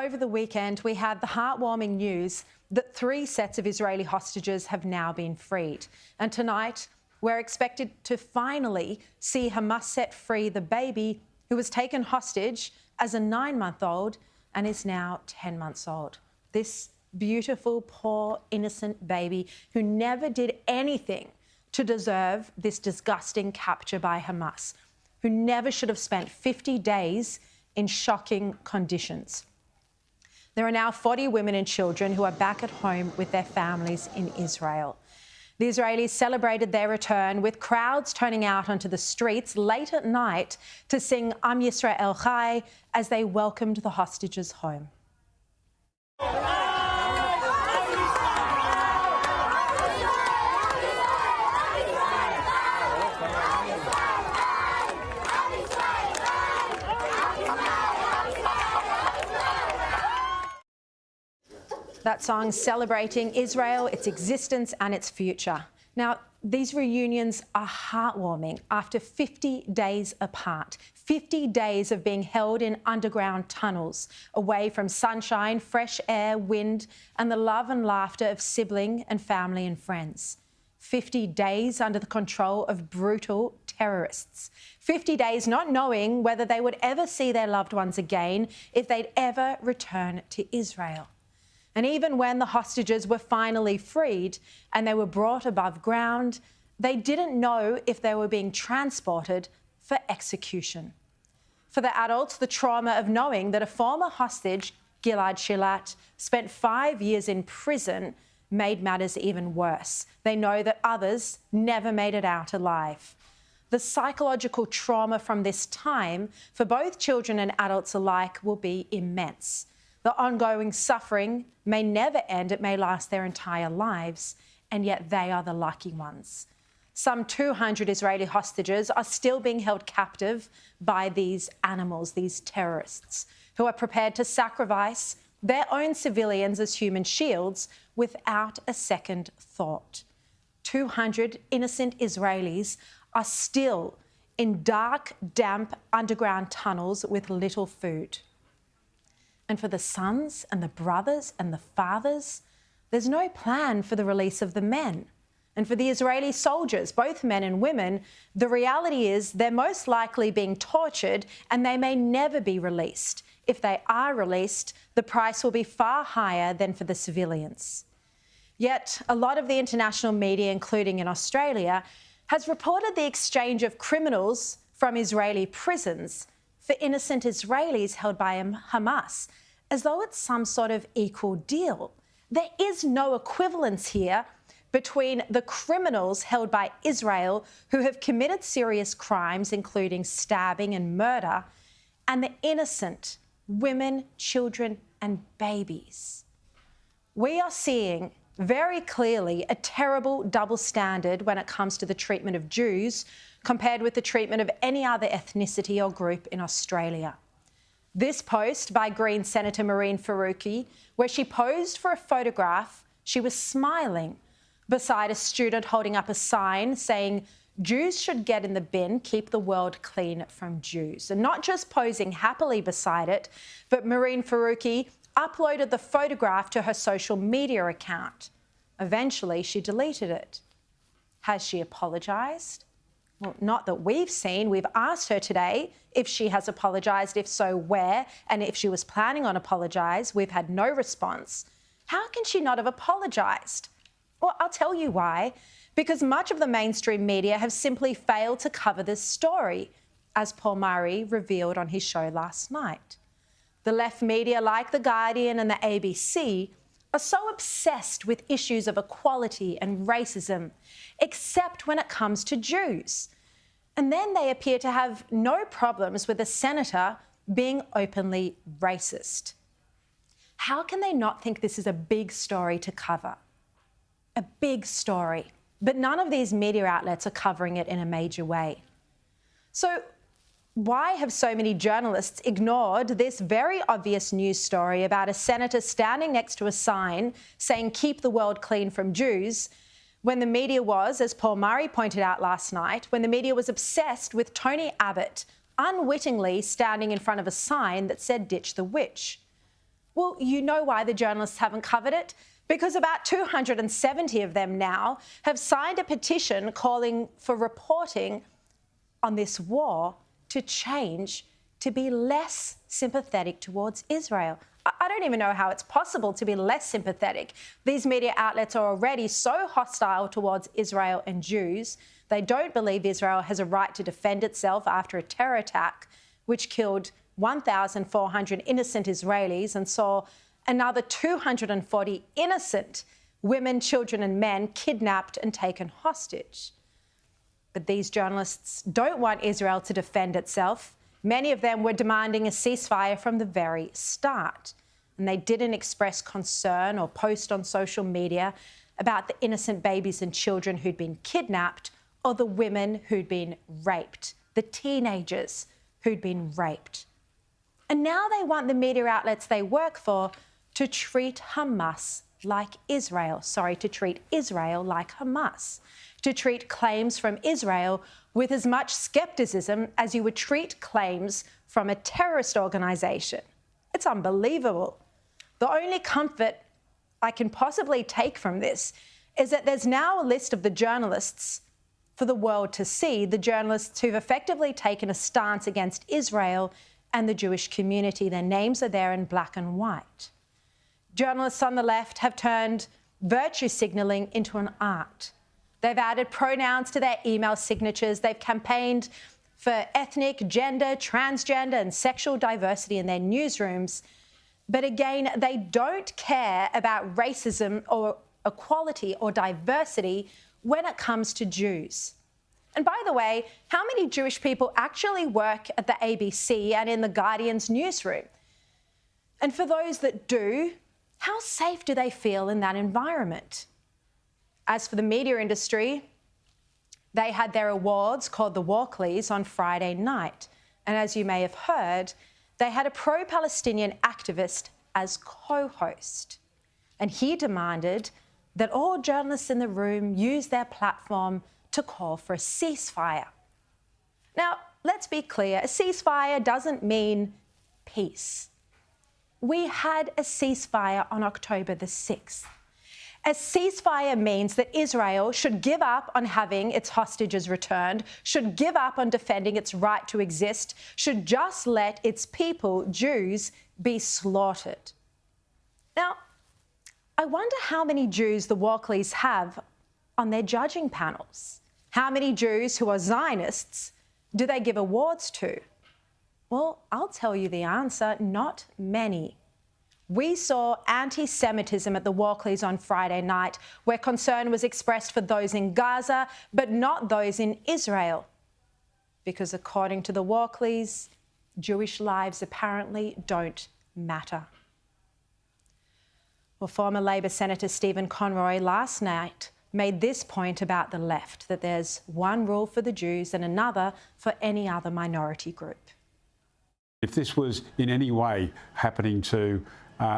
over the weekend, we had the heartwarming news that 3 sets of Israeli hostages have now been freed. And tonight, we're expected to finally see Hamas set free the baby who was taken hostage as a 9-month-old and is now 10 months old. This beautiful, poor, innocent baby who never did anything to deserve this disgusting capture by Hamas, who never should have spent 50 days in shocking conditions. There are now 40 women and children who are back at home with their families in Israel. The Israelis celebrated their return with crowds turning out onto the streets late at night to sing Am Yisrael Chai as they welcomed the hostages home. That song celebrating Israel, its existence and its future. Now, these reunions are heartwarming after 50 days apart, 50 days of being held in underground tunnels, away from sunshine, fresh air, wind, and the love and laughter of sibling and family and friends. 50 days under the control of brutal terrorists. 50 days not knowing whether they would ever see their loved ones again, if they'd ever return to Israel. And even when the hostages were finally freed and they were brought above ground, they didn't know if they were being transported for execution. For the adults, the trauma of knowing that a former hostage, Gilad Shalit, spent 5 years in prison made matters even worse. They know that others never made it out alive. The psychological trauma from this time for both children and adults alike will be immense. The ongoing suffering may never end, it may last their entire lives, and yet they are the lucky ones. Some 200 Israeli hostages are still being held captive by these animals, these terrorists, who are prepared to sacrifice their own civilians as human shields without a second thought. 200 innocent Israelis are still in dark, damp underground tunnels with little food. And for the sons and the brothers and the fathers, there's no plan for the release of the men. And for the Israeli soldiers, both men and women, the reality is they're most likely being tortured and they may never be released. If they are released, the price will be far higher than for the civilians. Yet a lot of the international media, including in Australia, has reported the exchange of criminals from Israeli prisons for innocent Israelis held by Hamas, as though it's some sort of equal deal. There is no equivalence here between the criminals held by Israel who have committed serious crimes, including stabbing and murder, and the innocent women, children and babies. We are seeing very clearly a terrible double standard when it comes to the treatment of Jews compared with the treatment of any other ethnicity or group in Australia. This post by Green Senator Mehreen Faruqi, where she posed for a photograph, she was smiling beside a student holding up a sign saying, "Jews should get in the bin, keep the world clean from Jews." And not just posing happily beside it, but Mehreen Faruqi uploaded the photograph to her social media account. Eventually, she deleted it. Has she apologised? Well, not that we've seen. We've asked her today if she has apologised, if so, where, and if she was planning on apologise. We've had no response. How can she not have apologised? Well, I'll tell you why. Because much of the mainstream media have simply failed to cover this story, as Paul Murray revealed on his show last night. The left media, like The Guardian and the ABC, are so obsessed with issues of equality and racism, except when it comes to Jews. And then they appear to have no problems with a senator being openly racist. How can they not think this is a big story to cover? A big story. But none of these media outlets are covering it in a major way. So why have so many journalists ignored this very obvious news story about a senator standing next to a sign saying, "Keep the world clean from Jews," when the media was, as Paul Murray pointed out last night, when the media was obsessed with Tony Abbott unwittingly standing in front of a sign that said, "Ditch the witch"? Well, you know why the journalists haven't covered it? Because about 270 of them now have signed a petition calling for reporting on this war to change, to be less sympathetic towards Israel. I don't even know how it's possible to be less sympathetic. These media outlets are already so hostile towards Israel and Jews. They don't believe Israel has a right to defend itself after a terror attack, which killed 1,400 innocent Israelis and saw another 240 innocent women, children and men kidnapped and taken hostage. But these journalists don't want Israel to defend itself. Many of them were demanding a ceasefire from the very start, and they didn't express concern or post on social media about the innocent babies and children who'd been kidnapped or the women who'd been raped, the teenagers who'd been raped. And now they want the media outlets they work for to treat Hamas like Israel. To treat Israel like Hamas. To treat claims from Israel with as much scepticism as you would treat claims from a terrorist organisation. It's unbelievable. The only comfort I can possibly take from this is that there's now a list of the journalists for the world to see, the journalists who've effectively taken a stance against Israel and the Jewish community. Their names are there in black and white. Journalists on the left have turned virtue signalling into an art. They've added pronouns to their email signatures. They've campaigned for ethnic, gender, transgender and sexual diversity in their newsrooms. But again, they don't care about racism or equality or diversity when it comes to Jews. And by the way, how many Jewish people actually work at the ABC and in the Guardian's newsroom? And for those that do, how safe do they feel in that environment? As for the media industry, they had their awards called the Walkleys on Friday night. And as you may have heard, they had a pro-Palestinian activist as co-host. And he demanded that all journalists in the room use their platform to call for a ceasefire. Now, let's be clear, a ceasefire doesn't mean peace. We had a ceasefire on October the 6th. A ceasefire means that Israel should give up on having its hostages returned, should give up on defending its right to exist, should just let its people, Jews, be slaughtered. Now, I wonder how many Jews the Walkleys have on their judging panels. How many Jews who are Zionists do they give awards to? Well, I'll tell you the answer, not many. We saw anti-Semitism at the Walkleys on Friday night, where concern was expressed for those in Gaza, but not those in Israel. Because according to the Walkleys, Jewish lives apparently don't matter. Well, former Labor Senator Stephen Conroy last night made this point about the left, that there's one rule for the Jews and another for any other minority group. If this was in any way happening to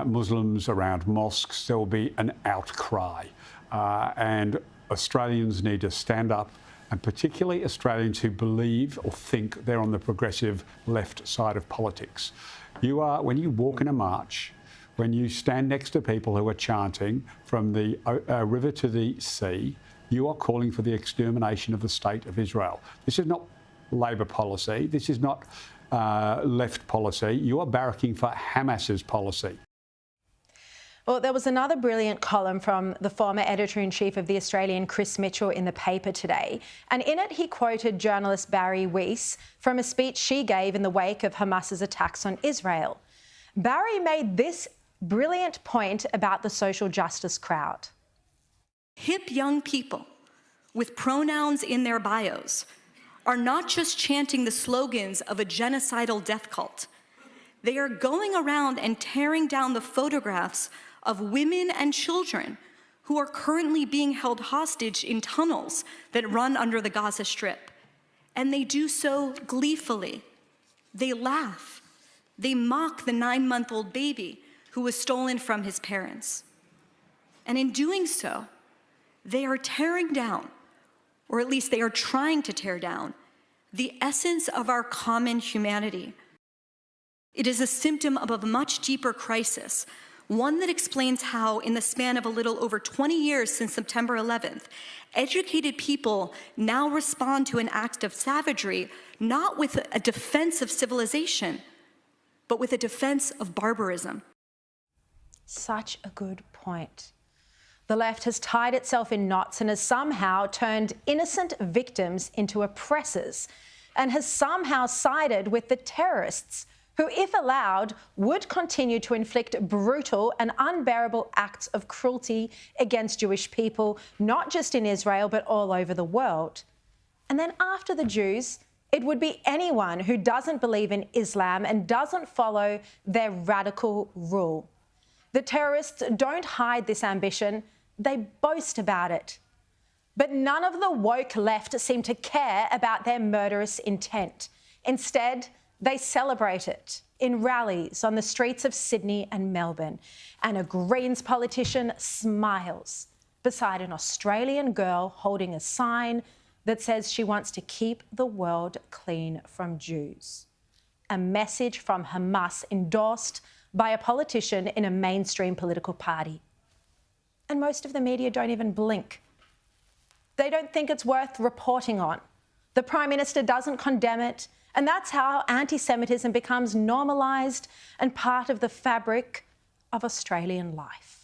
Muslims around mosques, there will be an outcry. And Australians need to stand up, and particularly Australians who believe or think they're on the progressive left side of politics. You are, when you walk in a march, when you stand next to people who are chanting from the river to the sea, you are calling for the extermination of the state of Israel. This is not Labor policy. This is not left policy. You are barracking for Hamas's policy. Well, there was another brilliant column from the former editor-in-chief of The Australian, Chris Mitchell, in the paper today. And in it, he quoted journalist Barry Weiss from a speech she gave in the wake of Hamas's attacks on Israel. Barry made this brilliant point about the social justice crowd. Hip young people with pronouns in their bios are not just chanting the slogans of a genocidal death cult. They are going around and tearing down the photographs of women and children who are currently being held hostage in tunnels that run under the Gaza Strip. And they do so gleefully. They laugh. They mock the 9-month-old baby who was stolen from his parents. And in doing so, they are tearing down, or at least they are trying to tear down, the essence of our common humanity. It is a symptom of a much deeper crisis, one that explains how, in the span of a little over 20 years since September 11th, educated people now respond to an act of savagery not with a defense of civilization, but with a defense of barbarism. Such a good point. The left has tied itself in knots and has somehow turned innocent victims into oppressors, and has somehow sided with the terrorists who, if allowed, would continue to inflict brutal and unbearable acts of cruelty against Jewish people, not just in Israel, but all over the world. And then after the Jews, it would be anyone who doesn't believe in Islam and doesn't follow their radical rule. The terrorists don't hide this ambition, they boast about it. But none of the woke left seem to care about their murderous intent. Instead, they celebrate it in rallies on the streets of Sydney and Melbourne. And a Greens politician smiles beside an Australian girl holding a sign that says she wants to keep the world clean from Jews. A message from Hamas endorsed by a politician in a mainstream political party. And most of the media don't even blink. They don't think it's worth reporting on. The Prime Minister doesn't condemn it, and that's how anti-Semitism becomes normalised and part of the fabric of Australian life.